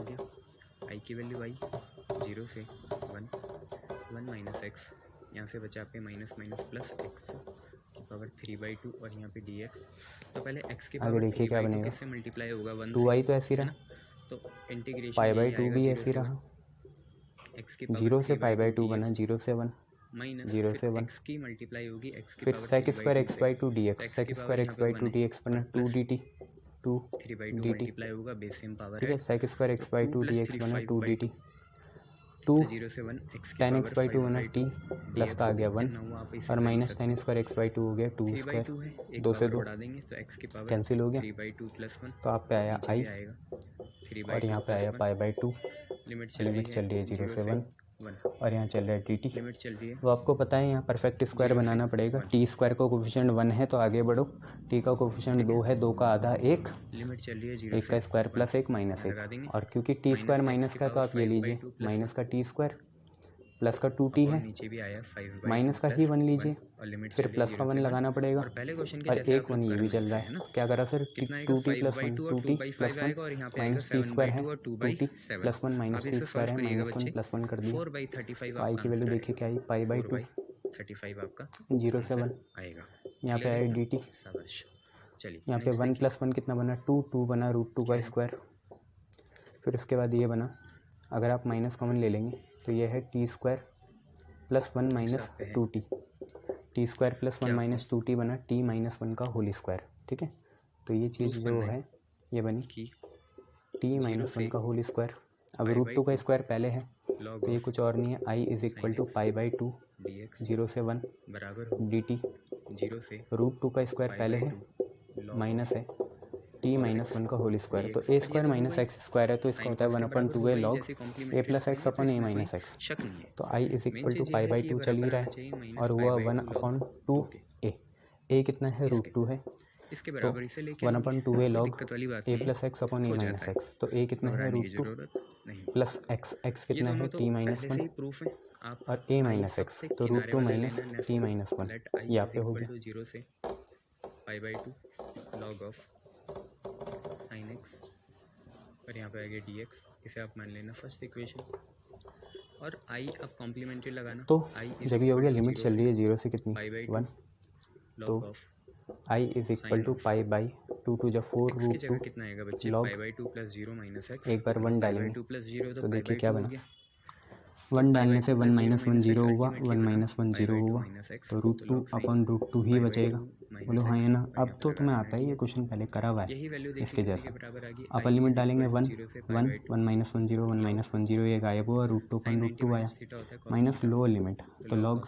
हो गया, आई की वैल्यू आई 0 से 1 माइनस एक्स, यहाँ से बचा आपके माइनस माइनस प्लस एक्स की पावर 3/2 और यहाँ पे डी एक्स। तो पहले एक्स की आगे पावर देखिए क्या 3/2 बनेगा, किससे मल्टीप्लाई होगा 1 टू से, आई तो ऐसे ही है रहा, ना। तो इंटीग्रेशन पाई बाई यही टू आएगा भी 0 ऐसे ही से 1, रहा, एक्स की पावर 0 से पाई बाई 3/2 2 बना, dx, 0 से 1, माइनस 0 से 1, एक्स की मल्टीप्लाई होगी एक्स की फिर power sec square x by two D x, X की sec power स्क्वायर यहाँ एक्स पे बाई 1 टू है डी एक्स बना 2 D T, 2 3/2 D T, multiply होगा बेस सेम पावर ठीक है। sec square x by two D x बना 2 D T, 2 तो 0 से 1 x की tan power x by two बना 5/2 t प्लस का आ गया 1 ना वो आप इसे और कर ही माइनस सकते tan हो। स्क्वायर एक्स बाई टू हो गया 2 3/2 स्क्वायर, है, एक 2 से पावर 2 बढ़ा देंगे तो x की पावर कैंसिल हो गया, 3/2 + 1 तो आप पे आया नीचे i भी आएगा 3/2 और यहाँ पे आया pi by two, limit limit चल रही है 0 से 1 1 और यहाँ चल रहा है डी टी। लिमिट चल रही है तो आपको पता है यहाँ परफेक्ट स्क्वायर 0 से बनाना पड़ेगा, 1 टी स्क्वायर का कोफिशिएंट 1 है तो आगे बढ़ो, टी का कोफिशिएंट 2 है, 2 का आधा 1, लिमिट चल रही है 0 1 का से स्क्वायर प्लस 1 माइनस लगा 1 देंगे और क्योंकि टी स्क्वायर माइनस का है तो आप ये लीजिए माइनस का टी स्क्वायर प्लस का 2t और है, नीचे भी आया 5/2 माइनस का ही 1 लीजिए, और लिमिट फिर प्लस का 1 लगाना पड़ेगा और पहले क्वेश्चन के और जैसे एक आप 1 ये भी चल रहा है, क्या करा सर, कितना आएगा 2t प्लस 1 5/2 और 2t 2/5 प्लस 1 आएगा और यहाँ पे आएगा माइनस टी स्क्वायर है 7/2 और 2t 2/7 प्लस 1 माइनस अब टी इसे स्क्वायर सॉल्व है करिएगा माइनस 1 बच्चे प्लस 1 कर दिया, 4/35 तो आई की वैल्यू देखिए क्या आई पाई बाई 2 4/35 आपका 0 से 1, आएगा यहाँ पे आया डी टी, शाबाश। चलिए यहाँ पे 1 प्लस 1 कितना बना 2, 2 बना √2 का स्क्वायर, फिर उसके बाद ये बना, अगर आप माइनस कॉमन ले लेंगे तो ये है T square plus 1 minus 2t, T square plus 1 minus 2t बना t माइनस 1 का होल स्क्वायर, ठीक है। तो ये चीज़ जो है ये बनी कि t माइनस 1 का होल स्क्वायर, अब √2 का स्क्वायर पहले है तो ये कुछ और नहीं है, i is equal to pi by 2 0 से 1 बराबर डी टी, 0 से √2 का स्क्वायर पहले है माइनस है t माइनस 1 का होल स्क्वायर, तो a square minus x square है तो इसका होता है 1/2 log a plus x upon a minus x, शक नहीं है तो i is equal to pi by 2 चल ही रहा है और हुआ 1/2 ए कितना है √2 है इसके तो बराबर इसे लेके 1/2 लॉग दिक्कत वाली बात ए नहीं प्लस एक्स अपॉन ए हो माइनस जाता है। एक्स, तो ए कितना है घबराने की √2 जरूरत नहीं, प्लस एक्स, एक्स ये कितना है दोनों तो t माइनस पहले से 1 ही प्रूफ है। आप और a माइनस एक्स, तो √2 minus t minus 1 let i ये यहाँ पे हो इज गया, इक्वल टू 0 से π/2 log ऑफ sin x और यहाँ पे आ गया dx, इसे आप मान लेना फर्स्ट इक्वेशन और i अब कॉम्प्लीमेंट्री लगाना, तो i is जब ये हो equal गया to लिमिट 0 चल रही है 0 से कितनी π/2 1, तो log of i is equal to pi by 2 to जब 4 x की जगह √2, कितना आएगा बच्चे log π/2 + 0 - x, एक बार 1 डालेंगे 2 + 0 तो देखिए क्या बना, गया 1 डालने से 1 माइनस 1 0 हुआ, 1 माइनस 1 0 हुआ, तो √2 अपॉन √2 ही बचेगा, बोलो हाँ है ना। अब तो तुम्हें आता है ये क्वेश्चन पहले करा हुआ है यही वैल्यू इसके जैसा, बराबर आ गई अपर लिमिट डालेंगे 1 1 1 माइनस 1 0 1 माइनस 1 0 ये गायब हुआ, √2 अपॉन √2 आया माइनस लो लिमिट, तो लॉग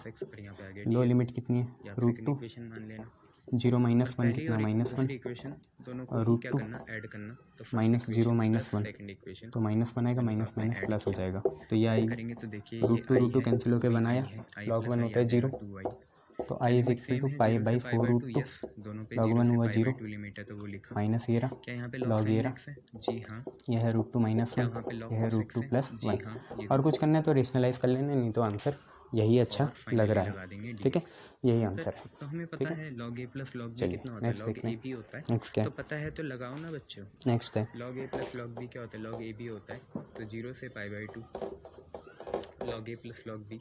लो लिमिट कितनी है √2 इक्वेशन मान लेना 0 माइनस 1 कितना माइनस 1 इक्वेशन दोनों और को क्या √2 करना ऐड करना, तो माइनस 0 माइनस 1 सेकंड इक्वेशन तो माइनस 1 आएगा, माइनस माइनस प्लस हो जाएगा, तो ये आएगी करेंगे तो देखिए √2 कैंसिल होकर बनाया, log 1 होता है 0, तो i is equal to pi by 4 √2, log 1 हुआ 0 लिमिट है तो वो लिखा, माइनस ये रहा, क्या यहाँ पे log ये रहा, है? जी हाँ, यह है √2 माइनस 1, यह है √2 प्लस 1, हाँ और कुछ करना है तो रेशनलाइज कर लेना, नहीं तो आंसर यही अच्छा लग रहा है, ठीक है, यही आंसर है। तो हमें पता है log a + log b चलिए, कितना होता है, next log देखते हैं। ab होता है, नेक्स्ट क्या तो पता है तो लगाओ ना बच्चों, नेक्स्ट है log a + log b क्या होता है, log ab होता है, तो 0 से π/2 log a + log b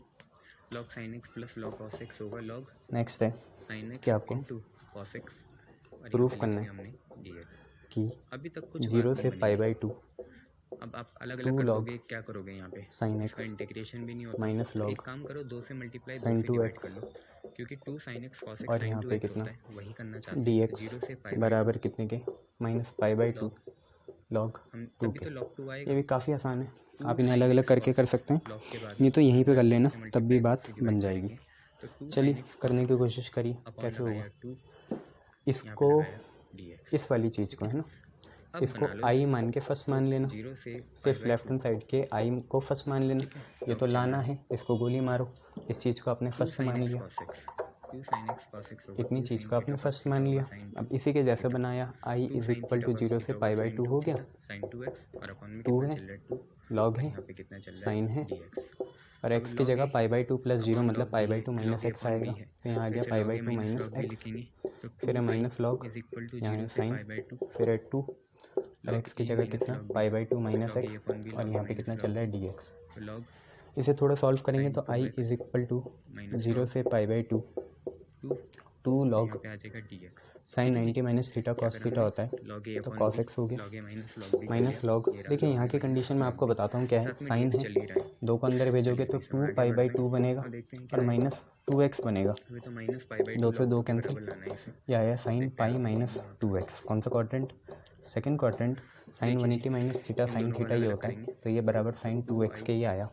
log sin x + log cos x होगा, log नेक्स्ट है sin x क्या आपको into cos x और प्रूफ यहाँ पे करना लिखे है हमने dx, कि अभी तक कुछ 0 बात से नहीं बनी। π/2 अब आप अलग अलग 2 कर log दोगे, क्या करोगे यहाँ पे, sin इसका x इंटीग्रेशन भी नहीं होता, माइनस तो log एक काम करो 2 से मल्टीप्लाई 2 sin से डिवाइड 2x कर लो, क्योंकि 2 sin x cos x और sin यहाँ 2x पे कितना होता है, वही करना चाहते हैं, dx 0 से π/2 बराबर कितने के माइनस π/2 log हम 2 तभी के, तो log 2 आएगा, ये भी काफ़ी आसान है, आप इन्हें अलग अलग करके कर सकते हैं, log के बाद नहीं तो यहीं पे कर लेना तब भी बात से divide बन जाएगी। तो 2 चलिए sin x करने की कोशिश करिए upon कैसे लगाया होगा, 2 यहाँ पे इसको लगाया dx, इस वाली चीज़ को है ना, अब इसको बना लो i मान के फर्स्ट मान लेना, 0 से सिर्फ लेफ्ट हैंड साइड के i को फर्स्ट मान लेना, ये तो लाना है, इसको गोली मारो, इस चीज़ को आपने फर्स्ट मान लिया, 2 sin x cos x होगा, इतनी 2 चीज़ sin को आपने theta फर्स्ट cos मान theta लिया, sin अब 2 इसी के जैसे बनाया i इज इक्वल टू 0 से π/2 हो गया, sin 2x और अपॉन में 2 कितना है, चल रहा है 2, log है, यहाँ पे कितना चल रहा है साइन है, dx, और x की जगह π/2 + 0 मतलब π/2 माइनस x आएगा, तो यहाँ आ गया π/2 माइनस x, फिर है माइनस log, यहाँ है साइन, फिर है 2 और x की जगह कितना π/2 माइनस x और यहाँ पे कितना चल रहा है dx, log इसे थोड़ा सॉल्व करेंगे तो i इज इक्वल टू 0 से π/2 2 टू लॉग यहाँ पे आ जाएगा dx। साइन 90 माइनस थीटा क्या कॉस करा थीटा मैंने? होता है log a तो upon कॉस b, एक्स हो गया log a minus log b minus हो लॉग। गया। ये रहा देखिए log यहाँ a की minus कंडीशन मैं log आपको b। बताता हूँ क्या है। साथ में साइन dx है, चल ही रहा है। 2 को अंदर भेजोगे तो चलिए, इसमें 2 पाई आगे बाई बढ़ते 2 हैं बनेगा और देखते हैं और क्या है। माइनस 2x बनेगा। अभी तो माइनस पाई बाई 2 से 2 के कैंसिल, बराबर लाना है इसे। ये आया साइन इसे पाई add माइनस करेंगे यहाँ पे। 2x। कौन सा क्वाड्रेंट? Second quadrant. साइन देखिए 180 माइनस थीटा इन साइन दोनों को थीटा अलग ये अलग होता है करेंगे। तो ये बराबर साइन 2x के ही आया।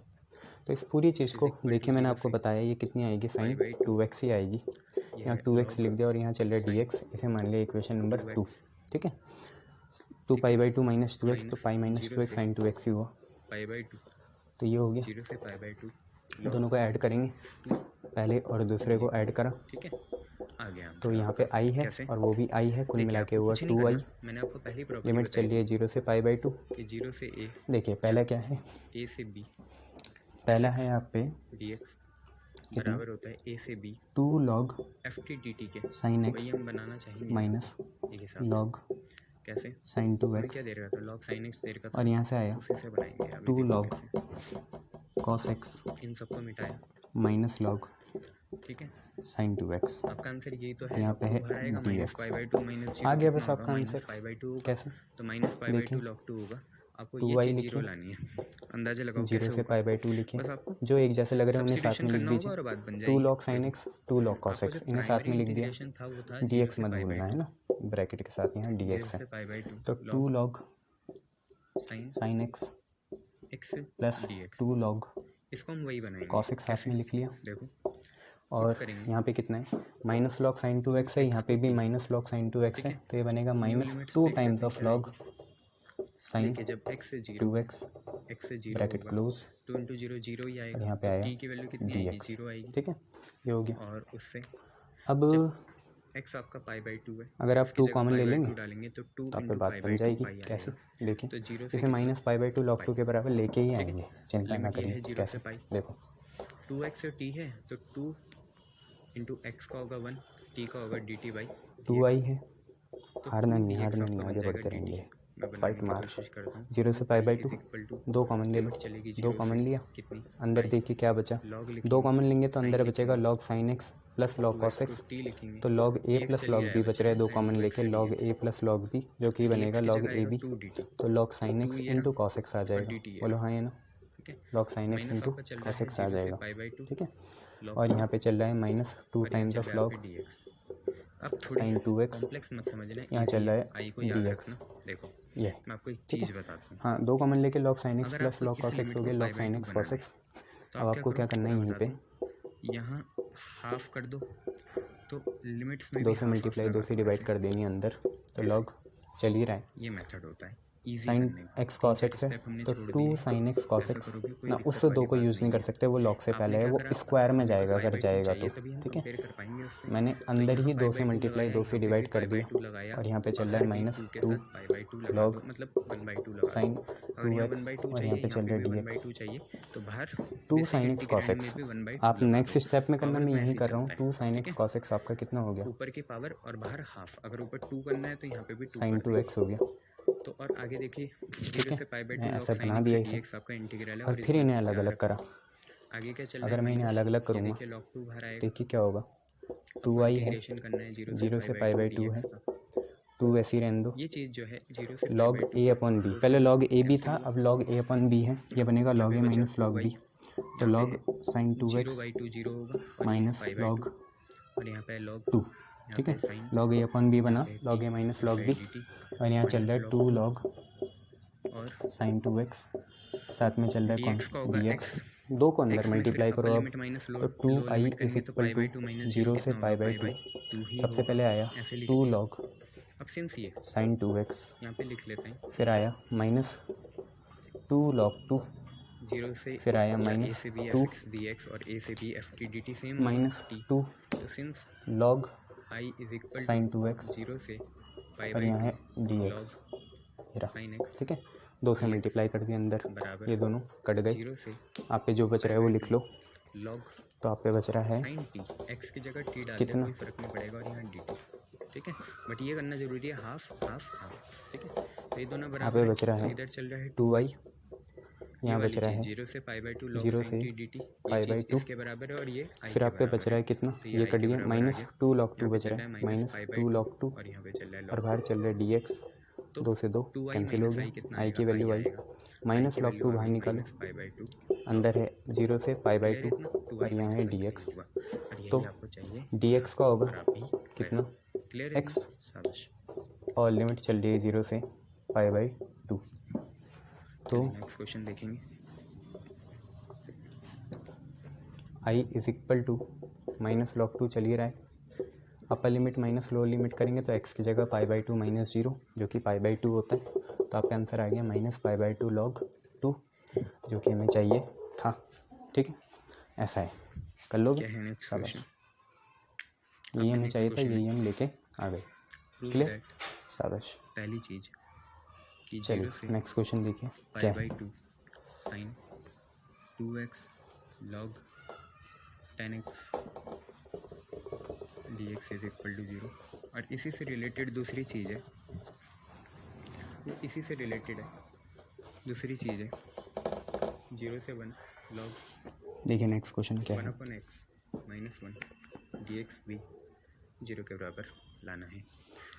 तो इस पूरी चीज़ इज को इक्वल टू देखिए मैंने 0 आपको से बताया ये कितनी आएगी, पाई साइन बाई 2x ही आएगी। ये यहाँ है 2x log लिख दिया और यहाँ चल रहा है sin dx, इसे मान लिया इक्वेशन नंबर 2। 2x। ठीक है, 2 ठीक पाई है, बाई 2 माइनस 2x तो माइनस पाई माइनस 0 2x से साइन 2x ही हुआ। पाई बाई 2, तो ये हो गया। 0 से पाई बाई 2 दोनों को ऐड करेंगे, पहले और दूसरे को ऐड करा ठीक है, आ गया। तो यहाँ पे i है कैसे? और वो भी i है, कुल देखिए, मिला के आपको हुआ कुछ नहीं 2i। करना, मैंने आपको पहली प्रॉपर्टी लिमिट चल बताई रही है 0 से पाई बाई 2। कि 0 से a, देखिए पहला क्या है, a से b पहला है यहाँ पे dx बराबर होता है a से b 2 लॉग ft dt के। साइन वही एक्स हम बनाना चाहेंगे माइनस एक हिसाब से। लॉग कैसे? साइन हमें क्या 2x दे रखा था? log sin x दे रखा था, और यहाँ से आया उसी से बनाएंगे। अभी 2 देखो लॉग कैसे। कॉस एक्स इन सबको मिटाया, माइनस लॉग ठीक है। Sign 2x। आपका आंसर यही तो है। यहाँ पे है बाहर आएगा minus dx। Pi by 2 minus आ गया बस आपका आंसर। पाई बाई 2 होगा, कैसे? तो माइनस पाई बाई 2 देखिए, log 2 होगा। आपको 2i ये चीज़ लिखिए, 0 लानी है, अंदाजा लगाओ 0 कैसे से होगा। पाई बाई 2 लिखिए, बस आपको जो एक जैसे लग रहे हैं उन्हें साथ सब्स्टिट्यूशन में लिख करना होगा दीजिए। और बात बन 2 जाएगी। Log sine x 2 log cos आपको जो एक्स, इन्हें साथ में प्राइमरी लिख दिया। इंटीग्रेशन था वो था 0 dx से मत पाई भूलना बाई है ना, ब्रैकेट के साथ यहाँ 2, 0 dx है। से पाई बाई 2 तो 2 log sign sine x x plus dx। 2 log इसको हम वही बनाएंगे। कॉस एक्स साथ में लिख लिया। देखो और करेंगे। यहाँ पे कितना है, माइनस लॉग साइन 2x है, यहाँ पे भी माइनस लॉग साइन 2x ठीक है, है। तो ये बनेगा माइनस लिमिट्स 2 देख टाइम्स सकते ऑफ हैं लॉग साइन देखिए जब x से 0 2x x से 0 ब्रैकेट होगा क्लोज 2 इंटू 0 0 ही और आएगा। यहाँ पे तो आया t की वैल्यू कितनी आएगी? dx। 0 आएगी। ठीक है, ये हो गया। और उससे अब x आपका पाई बाई 2 है, अगर आप इसकी 2 जगह कॉमन पाई ले बाई लेंगे 2 डालेंगे तो 2 तो आप पे इंटू बात पाई बन बाई 2 जाएगी। पाई कैसे? आएगा। देखिए, तो 0 से इसे माइनस पाई बाई 2 लॉग 2 के बराबर लेके ही आएंगे, चिंता ना लिमिट ये करिए। है 0 कैसे? से पाई। देखो 2x से t है तो 2 इंटू एक्स का होगा 1, t का होगा dt बाई 2i है, तो हारना 2 नहीं, dx हारना आपका नहीं, बन आगे जाएगा बढ़ते dt। रहेंगे। मैं बनाने फाइट की मार, कोशिश करता हूँ। 0 से pi by 2 equal to 2 common ले लो, लिमिट चलेगी 2 0 कॉमन से लिया, कितनी अंदर पाई। देखिए क्या बचा, लॉग 2 कॉमन लेंगे तो अंदर sin बचेगा x log sine x plus log cos x, t लिखेंगे तो लॉग ए dx प्लस चली लॉग आया बी बच रहा है, 2 sin कॉमन 2x लेके से लॉग dx। ए प्लस लॉग बी जो कि बनेगा dx की लॉग जगह ए आएगा बी, 2 dt तो लॉग साइन एक्स 2 ये इंटू रहा कॉस एक्स आ और जाएगा। dt ये बोलो रहा। हाँ या ना, ठीक है, log sine x minus into आपका चल रहा कॉस है एक्स आ 0 से जाएगा। पाई बाई 2 ठीक है, log और यहाँ पे चल रहा है माइनस 2 और यहाँ टाइम्स चल ऑफ रहा है लॉग आपका dx। अब थोड़ी साइन 2x, कॉम्प्लेक्स मत समझना, यहाँ easy चल रहा है, है आई को याद dx। रखना। देखो ये मैं आपको एक ठीक है। चीज़ बताता हूँ, हाँ, 2 कॉमन लेके लॉग साइन एक्स अगर प्लस आपको लॉग इस कॉस एक्स लिमिट हो को गया, log pi by sine 2 x cos banana x. है तो अब आप क्या आपको क्या करो करना है, मैं यहीं पे बताता हूँ, यहाँ हाफ कर दो तो लिमिट्स में 2 भी से हाफ मल्टीप्लाई 2 से डिवाइड कर देनी है अंदर, तो लॉग चल ही रहा है। ये मेथड होता है इजी साइन करने का। एक्स कॉस एक्स है स्टेप हमने तो छोड़ 2 दिए, साइन एक्स कॉस ऐसा एक्स करोगे कोई ना, दिक्कत उससे 2 वाली को बात यूज़ नहीं कर है। सकते, वो लॉग से आपने पहले है, क्या वो करा, स्क्वायर में हमें तो जाएगा पाई अगर बाई 2 जाएगा तो। चाहिए तभी हम ठीक है, कंपेयर कर पाएंगे उससे। मैंने तो अंदर यहाँ ही पाई 2 से बाई 2 मल्टीप्लाई लगाया, 2 से यहाँ पे डिवाइड भी कर पाई बाई दिया 2 लगाया और यहाँ पे चल रहा बाहर है भी माइनस 2 के 2 साथ पाई बाई 2 लगा लॉग दो, मतलब 1/2 लगा साइन दो। अगर यहाँ 2x 1/2 और यहाँ चाहिए, पे यहाँ चल पे रहा है भी dx। 1/2 चाहिए, तो बाहर 2 basic sine x cos integrand में एक्स, भी 1/2 आप लगा नेक्स्ट दो। स्टेप में करना, पावर मैं में यही ऐसे कर रहा हूँ। चलता है, 2 साइन ठीक एक्स है। कॉस एक्स आपका कितना हो गया, ऊपर की पावर और बाहर हाफ, अगर ऊपर 2 करना है तो यहाँ पे भी 2 साइन कर 2x हो गया। देंगे। तो और आगे देखिए ठीक 0 है, से पाई बाई 2 मैं लॉग ऐसे साइन बना एक्स दिया है, इसे dx आपका इंटीग्रल है और और फिर इसमें इन्हें अलग याद अलग रखना। करा। आगे क्या चल रहा अगर है मैं इन्हें माइनस, अलग अलग ये करूँगा देखिए log 2 बाहर आएगा। देखिए क्या होगा, आपको 2i है, इंटीग्रेशन करना है 0 से पाई बाई 2 है, 2 ऐसे ही रहने दो, ये चीज़ जो है 0 से लॉग ए अपॉन बी, पहले लॉग ए बी था, अब लॉग ए अपॉन बी है, ये बनेगा लॉग ए माइनस लॉग बी, तो लॉग साइन 2x 0/2 होगा और माइनस पाई बाई लॉग 2 और यहाँ पे लॉग 2। ठीक है, लॉग ए अपॉन बी बना, लॉग ए माइनस लॉग बी, और यहाँ चल रहा है 2 लॉग और साइन 2x, साथ में चल रहा है कौन, dx का होगा dx, x, 2 को अंदर x में मल्टीप्लाई फिर करो अपर अब, लिमिट माइनस तो लो 2i लिमिट इज करेंगे तो equal pi by 2 to minus 0 0 से पाई बाई 2, ही सबसे होगा। पहले आया ऐसे लिख 2 दिया। लॉग अब सिंस ये साइन 2x, यहाँ पे लिख लेते हैं फिर आया माइनस 2 लॉग 2, 0 से फिर आया a माइनस से b 2 fx dx और a से b ft dt same minus t। 2 तो since log i is equal sine 2x 0 से पाई और बाई यहाँ है 2 dx, log sin x ठीक है, 2 से मल्टीप्लाई कर दिया अंदर, बराबर ये दोनों कट गए, 0 से आप पे जो बच रहा है वो लिख लो, log तो आप पे बच रहा है sin t, x की जगह t डाल दे, कितना? कोई फर्क नहीं पड़ेगा, और यहाँ dt। ठीक है, बट ये करना जरूरी है, हाफ हाफ हाफ। ठीक है, तो ये दोनों यहाँ बराबर पे बच रहा तो है इधर चल रहा है 2i यहाँ बच रहा है 0 से पाई बाई 2 लॉग 0 sin से t dt, पाई बाई 2, इसके बराबर है और ये i फिर के आपके बराबर बच रहा है कितना, तो ये i कट के गया, बराबर आ माइनस गया। 2 log 2 यहाँ पे बच चल रहा रहा है, है माइनस -पाई 2 बाई log 2, और यहाँ पे चल रहा है और log बाहर चल रहा है dx, तो 2 से 2 2i कैंसिल हो माइनस गया, i कितना i आएगा, की वैल्यू i आई, आएगा, माइनस की log वैल्यू 2 आ बाहर गई निकालो, -पाई बाई 2 अंदर है 0 से पाई बाई क्लियर 2 इतना 2i और यहाँ है माइनस i dx, होगा और यही तो आपको चाहिए dx का होगा और आप भी कितना, क्लियर है x, शाबाश। और लिमिट चल रही है 0 से पाई बाई 2। तो नेक्स्ट क्वेश्चन देखेंगे। i is equal to minus log 2 चल ही रहा है, upper limit minus lower limit करेंगे तो x की जगह पाई बाई 2 माइनस 0 जो कि पाई बाई 2 होता है, तो आपका आंसर आ गया माइनस पाई बाई 2 log 2 जो कि हमें चाहिए था। ठीक है, ऐसा है, कर लोगे, क्या है नेक्स्ट शाबाश, क्वेश्चन? यही हमें चाहिए था, यही हम लेके आ गए, क्लियर, शाबाश। पहली चीज कि 0 चलिए से नेक्स्ट क्वेश्चन देखिए पाई क्या बाई है। 2 sine 2x log 10x dx is equal to 0 और इसी से रिलेटेड दूसरी चीज़ है, ये इसी से रिलेटेड है दूसरी चीज़ है 0 से 1 log देखिए नेक्स्ट क्वेश्चन क्या 1 है। अपन x माइनस 1 dx भी 0 के बराबर लाना है।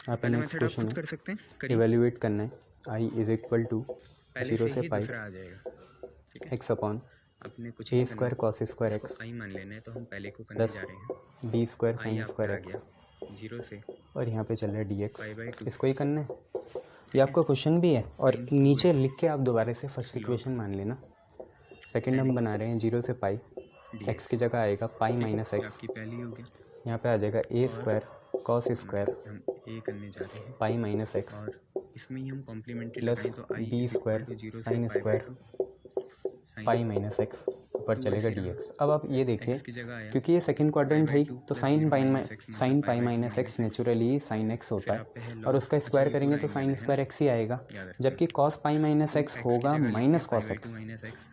आप पहले नेक्स्ट मेथड आप क्वेश्चन खुद कर है, सकते हैं, करिए। इवेल्युएट करना है, i इज इक्वल टू पहले 0 से से ही पाई दूसरा आ जाएगा, ठीक है। x अपॉन अपने कुछ ए नहीं स्क्वायर करना, कॉस स्क्वायर इसको एक्स आई मान लेना है तो हम पहले को करने प्लस जा रहे हैं। बी स्क्वायर आई साइन आपका स्क्वायर आ एक्स गया 0 से और यहाँ पे चल रहा है डी एक्स, पाई बाई 2 इसको ही करना है, ये आपका क्वेश्चन भी है और नीचे लिख के आप दोबारा से फर्स्ट इक्वेशन मान लेना। सेकंड हम बना रहे हैं 0 से पाई, एक्स की जगह आएगा पाई माइनस एक्स, आपकी पहली होगी, यहाँ पे आ जाएगा ए स्क्वायर कॉस स्क्वायर हम ए करने जा रहे हैं पाई माइनस एक्स और इसमें ही हम कॉम्प्लीमेंट्री प्लस लगाएं तो आई B square sine square pi minus x, ऊपर चलेगा डी एक्स। अब आप ये देखिए की जगह आया क्योंकि ये सेकंड क्वाड्रेंट है ही, तो sign pi minus x x naturally sine x होता आप है पहले और उसका स्क्वायर करेंगे तो लगाएंगे, साइन है स्क्वायर एक्स ही आएगा, याद रखना। जबकि कॉस पाई माइनस एक्स होगा minus cos x,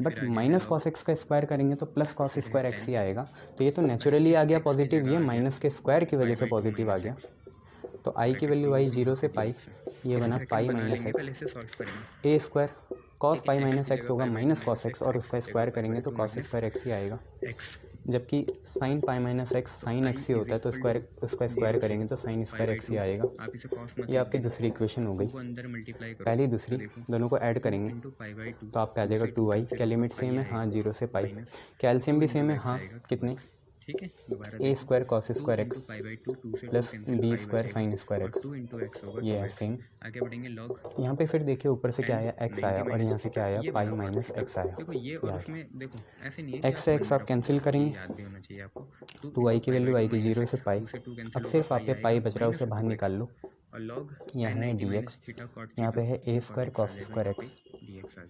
but minus cos x का स्क्वायर करेंगे तो प्लस कॉस स्क्वायर एक्स ही आएगा, तो ये तो नेचुरली आ गया पॉजिटिव, ये माइनस के स्क्वायर की वजह से पॉजिटिव आ गया। तो आई की वैल्यू आई 0 से पाई, ये बना pi minus x, A square cos pi minus x होगा माइनस कॉस एक्स और उसका स्क्वायर करेंगे तो कॉस स्क्वायर एक्स ही आएगा, जबकि sine pi minus x sine x ही होता है, तो उसका स्क्वायर करेंगे तो साइन स्क्वायर एक्स ही आएगा। आप इसे कॉस मत ये आपकी दूसरी इक्वेशन हो गई, को अंदर मल्टीप्लाई करो, पहली दूसरी दोनों को ऐड करेंगे इनटू पाई बाई 2 तो आपका आ जाएगा 2i, क्या लिमिट सेम है, हाँ 0 से पाई, कैल्शियम भी सेम है, हाँ कितने, ठीक है। दोबारा A square cos square x pi by 2 2 से plus B square sine square x, 2 into x होगा, ये है सेम। आगे बढ़ेंगे लॉग, यहाँ पे फिर देखिए ऊपर से क्या आया एक्स आया और यहाँ से क्या आया ये पाई बना माइनस एक्स आया, देखो ये और उसमें देखो ऐसे नहीं है एक्स से एक्स आप कैंसिल करेंगे, याद भी होना चाहिए आपको, 2i की वैल्यू आएगी 0 से पाई, 2 से 2 कैंसिल अब सिर्फ आप पे पाई बच रहा है उसे बाहर निकाल लो, और लॉग यहाँ है डी एक्स, यहाँ पे है A square cos square x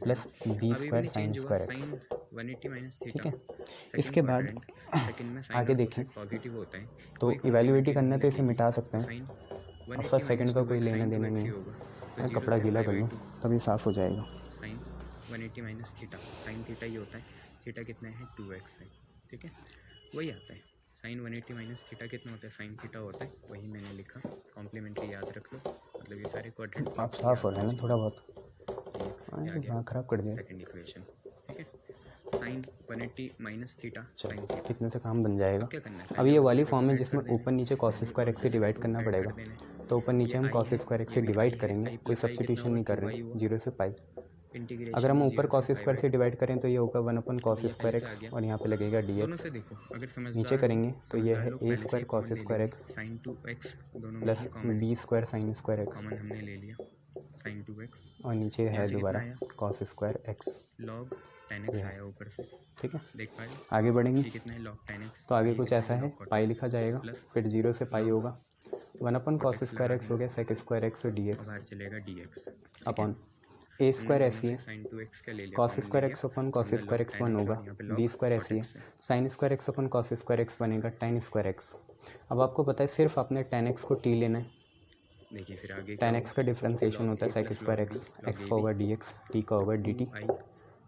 plus B square sine square x, 180 minus theta. ठीक है। इसके बाद सेकंड में आगे देखें पॉजिटिव होता है तो इवेल्युएट ही करना है तो इसे मिटा सकते हैं, साइन और फर्स्ट सेकंड का कोई लेना देना नहीं है, मैं कपड़ा गीला कर लूँ तभी साफ़ हो जाएगा। Sine 180 minus theta, sine theta ही होता है, थीटा कितना है 2x है, ठीक है, वही आता है। साइन 180 माइनस थीटा कितना होता है, साइन थीटा होता है, वही मैंने लिखा, कॉम्प्लीमेंट्री याद रख लो, मतलब ये सारे क्वाड्रेंट आप साफ हो रहे हैं ना थोड़ा बहुत, हाँ ख़राब कर दिया। सेकंड इक्वेशन, ठीक है, साइन 180 माइनस थीटा साइन चलो थीटा, इतने से काम बन जाएगा। क्या करना है अब ये वाली फॉर्म है जिसमें ऊपर नीचे कॉस स्क्वायर एक्स से डिवाइड करना पड़ेगा, तो ऊपर नीचे हम कॉस स्क्वायर एक्स से डिवाइड करेंगे, कोई सब्स्टिट्यूशन नहीं कर रहे, 0 से पाई। इंटीग्रेशन अगर हम ऊपर कॉस स्क्वायर से डिवाइड करें तो ये होगा 1 अपन कॉस स्क्वायर एक्स और यहाँ पे लगेगा डी दोनों एक्स, से देखो, अगर समझदार नीचे करेंगे तो ये है समझदार A square cos square x sine 2x दोनों plus B square sine square x common हमने ले लिया, साइन 2x और नीचे है दोबारा cos square x, log 10x आया ऊपर से, ठीक है। देख पाए आगे बढ़ेंगे ये कितना है लॉग 10x, तो आगे कुछ ऐसा है, पाई लिखा जाएगा, फिर 0 से पाई होगा 1 अपन कॉस स्क्वायर एक्स हो गया सेक स्क्वायर एक्स और डी एक्स बाहर चलेगा dx अपॉन ए स्क्वायर ऐसी है, साइन 2x का ले लिया, cos square x upon cos square x 1 होगा, बी स्क्वायर ऐसी है, sign square x upon cos square x बनेगा tan स्क्वायर एक्स। अब आपको पता है सिर्फ आपने tan x को t लेना है, देखिए फिर आगे tan x का डिफ्रेंसिएशन होता है सेक स्क्वायर एक्स, एक्स का होगा डी एक्स, टी का होगा डी टी।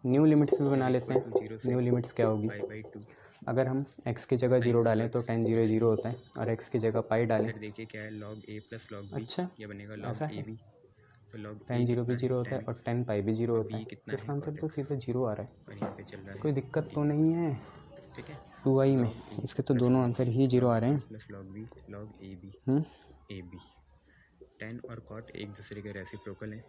न्यू लिमिट्स भी बना लेते हैं, न्यू लिमिट्स क्या होगी, पाई बाई 2, अगर हम x की जगह 0 डालें तो tan 0 0 होता है और x की जगह पाई डालें, फिर देखिए क्या है log a plus log b, अच्छा ये बनेगा ऐसा लॉग है। ab, तो log tan a जीरो भी कितना जीरो है? होता है tan और tan पाई भी जीरो होता b है, कितना तो इसका है? आंसर cot तो x। सीधा जीरो आ रहा है, और यहाँ पे चल रहा है कोई दिक्कत तो नहीं है। ठीक है। 2i में log a इसके तो plus दोनों log आंसर c ही जीरो log आ रहे a हैं। plus log b log ab tan और cot एक दूसरे के रेसिप्रोकल हैं,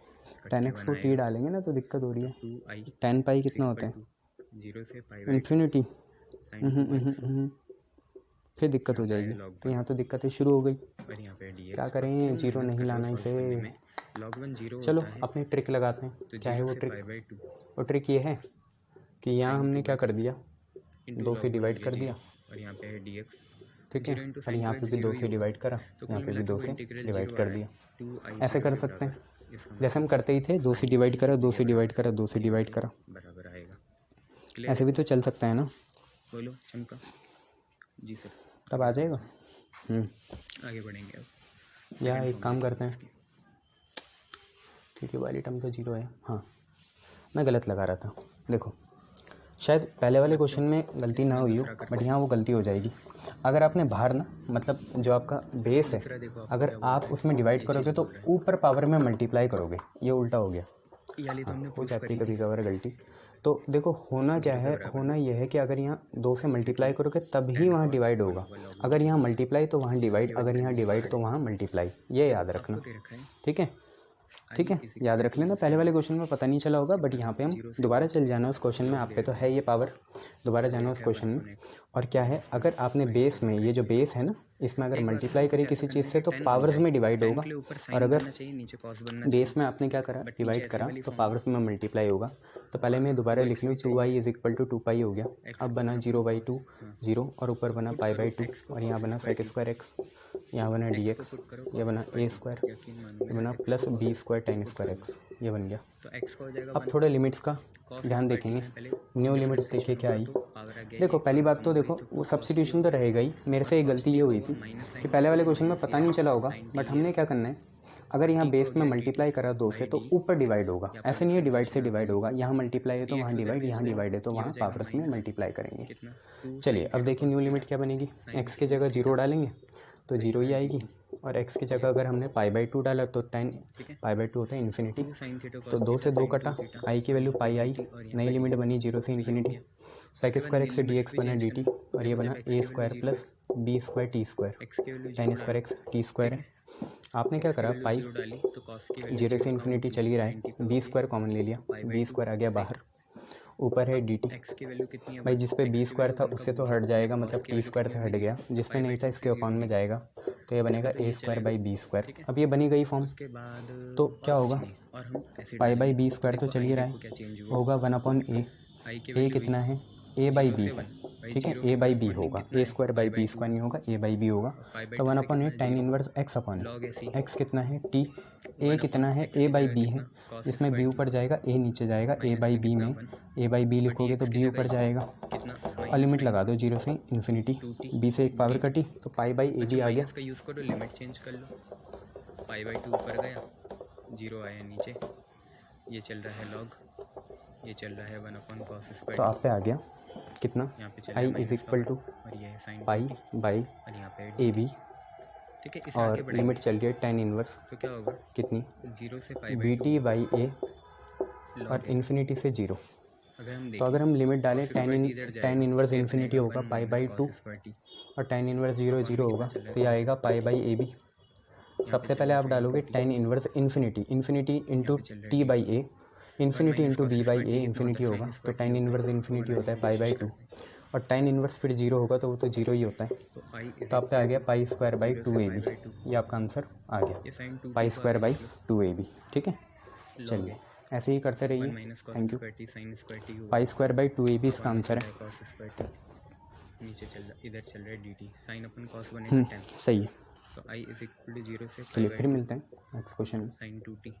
tan इकट्ठे x को t बनाएगा डालेंगे ना तो दिक्कत हो रही है। 2i tan पाई कितना होता है? 0 से pi by 2 infinity. sin 2x फिर दिक्कत हो यहाँ पे जाएगी, आया log तो 1 यहाँ तो दिक्कतें शुरू हो गई। और यहाँ पे dx। क्या अब करें, क्यों जीरो मेहनत नहीं कर रहे हो लाना सॉल्व इसे। करने में? log 1 0 चलो होता है अपनी ट्रिक लगाते हैं। तो क्या है 0 वो से ट्रिक? पाई बाई 2 वो ट्रिक ये है कि यहाँ sin हमने क्या 2x कर दिया, इंटू 2 log से 1 हो डिवाइड गया कर दिया, 0 और यहाँ पे है dx ठीक है, 0 इंटू और साइन यहाँ टू पे एक्स भी 2 0 ही से होगा, डिवाइड करा, तो यहाँ कुल पे भी मिला के 2 वो से इंटीग्रल डिवाइड 0 आ कर रहा है दिया। 2i ऐसे 0 कर के सकते हैं, बराबर। इसका जैसे हम करते ही थे, 2 से डिवाइड करा, 2 से डिवाइड करा, 2 से डिवाइड करा, बराबर आएगा। क्लियर ऐसे भी तो चल सकता है ना। बोलो चमका जी सर, तब आ जाएगा। आगे बढ़ेंगे अब। या Second एक form काम देखते करते हैं हैं, इसकी। क्योंकि वाली टर्म तो जीरो है। हाँ, मैं गलत लगा रहा था। देखो, शायद पहले वाले क्वेश्चन में गलती ना हुई हो, बट यहाँ वो गलती हो जाएगी। अगर आपने बाहर ना, मतलब जो आपका बेस है, दूसरा देखो आपको अगर क्या बोल आप रहा है, उसमें डिवाइड ये करोगे चीज़ तो बोल रहा ऊपर पावर में मल्टीप्लाई करोगे, ये उल्टा हो गया। है। याली तो हाँ, हमने हो प्रूफ जाती करी है कभी थी कभार गलती। तो देखो, होना क्या है, होना ये है कि अगर यहाँ 2 से मल्टीप्लाई करोगे तब ही वहाँ डिवाइड होगा। अगर यहाँ मल्टीप्लाई तो वहाँ डिवाइड, अगर यहाँ डिवाइड तो वहाँ मल्टीप्लाई, ये याद रखना, आपको दे रखा है ठीक है। ठीक है, याद रख लेना। पहले वाले क्वेश्चन में पता नहीं चला होगा, बट यहाँ पे हम दोबारा चल जाना उस क्वेश्चन में। आप पे तो है ये पावर, दोबारा जाना उस क्वेश्चन में। और क्या है, अगर आपने बेस में, ये जो बेस है ना, इसमें अगर मल्टीप्लाई करें किसी चीज़ से तो पावर्स में डिवाइड होगा, और अगर नीचे कॉस बनना बेस में आपने क्या करा, डिवाइड करा, तो पावर्स में मल्टीप्लाई होगा। तो पहले मैं दोबारा लिख लूँ, 2i इज इक्वल टू 2 हो गया। अब बना 0/2 0, और ऊपर बना π/2, और यहाँ बना sec स्क्वायर x, यहाँ बना dx, ये बना a स्क्वायर, ये बना plus b square tan square x, ये बन गया। तो x का हो जाएगा अब थोड़े लिमिट्स का ध्यान देखेंगे। न्यू लिमिट्स देखिए क्या आई। देखो, पहली बात तो देखो, वो सब्स्टिट्यूशन तो रहेगा ही। मेरे से एक गलती ये हुई थी कि पहले वाले क्वेश्चन में पता नहीं चला होगा, बट हमने क्या करना है, अगर यहाँ बेस में मल्टीप्लाई करा 2 से तो ऊपर डिवाइड होगा। ऐसे नहीं है डिवाइड से डिवाइड होगा, यहाँ मल्टीप्लाई है तो वहाँ डिवाइड, यहाँ डिवाइड है तो वहाँ पावर्स में मल्टीप्लाई करेंगे। चलिए अब देखिए न्यू लिमिट क्या बनेगी। x की जगह 0 डालेंगे तो 0 ही आएगी, और x की जगह अगर हमने π/2 डाला तो tan π/2 होता है इन्फिनिटी, तो 2 से 2 कटा, i की वैल्यू पाई आई, नई लिमिट बनी 0 से इन्फिनिटी, sec स्क्वायर x से dx बना dt, और ये बना a square plus b square t square tan square x t square है। आपने क्या करा, पाई 0 से इन्फिनिटी चल ही रहा है, b स्क्वायर कॉमन ले लिया, b स्क्वायर आ गया बाहर, ऊपर है dt। x की वैल्यू कितनी है भाई जिस पे b स्क्वायर था उससे तो हट जाएगा, मतलब t स्क्वायर से हट गया, जिसमें नहीं था इसके अकाउंट में जाएगा, तो ये बनेगा a square by B square. अब ये बनी गई फॉर्म, के बाद तो क्या होगा, और हम ऐसे पाई बाई बी स्क्वायर तो चल ही रहा क्या है, चेंज हुआ होगा 1/a, i के a कितना है, a बाई बी है, ठीक है, a बाई बी होगा, a square by B square नहीं होगा, a बाई बी होगा। तो 1/a tan inverse x upon x कितना है t, a कितना है, a बाई बी है, इसमें b ऊपर जाएगा, a नीचे जाएगा, a बाई बी में a बाई बी लिखोगे तो b ऊपर जाएगा, और लिमिट लगा दो 0 से इन्फिनिटी, b से एक पावर कटी तो पाई बाई ए डी आ गया। इसका यूज़ करो, लिमिट चेंज कर लो, π/2 ऊपर गया, 0 आया नीचे, ये चल रहा है log, ये चल रहा है 1/cos स्क्वायर, तो आप पे आ गया कितना, यहाँ पे i इज इक्वल टू और ये है sin पाई बाई और यहाँ पे ए बी, ठीक है। इस और आगे बढ़ेंगे लिमिट चल रही है tan इनवर्स तो क्या होगा, कितनी, 0 से B T by A, log और इन्फिनिटी से 0। अगर हम तो अगर हम लिमिट डालें tan इनवर्स इन्फिनिटी होगा π/2, देखें और tan इनवर्स 0 0 होगा, तो ये आएगा पाई बाई ए बी। सबसे पहले आप डालोगे tan inverse infinity, infinity into T by A, infinity into B by A, infinity होगा, तो tan इनवर्स इन्फिनिटी होता है π/2, और tan इनवर्स फिर 0 होगा तो वो तो 0 ही होता है। तो आप पे आ गया पाई स्क्वायर बाई 2ab, ये आपका आंसर आ गया, पाई स्क्वायर बाई 2ab, ठीक है। चलिए ऐसे ही करते रहिए, thank you. Pi square by 2ab इसका आंसर है, नीचे चल रहा, इधर चल रहा है dt, sin अपन cos बनेगा 10, सही है। तो i इज इक्वल टू 0 से चलिए फिर मिलते हैं नेक्स्ट क्वेश्चन में। sin 2t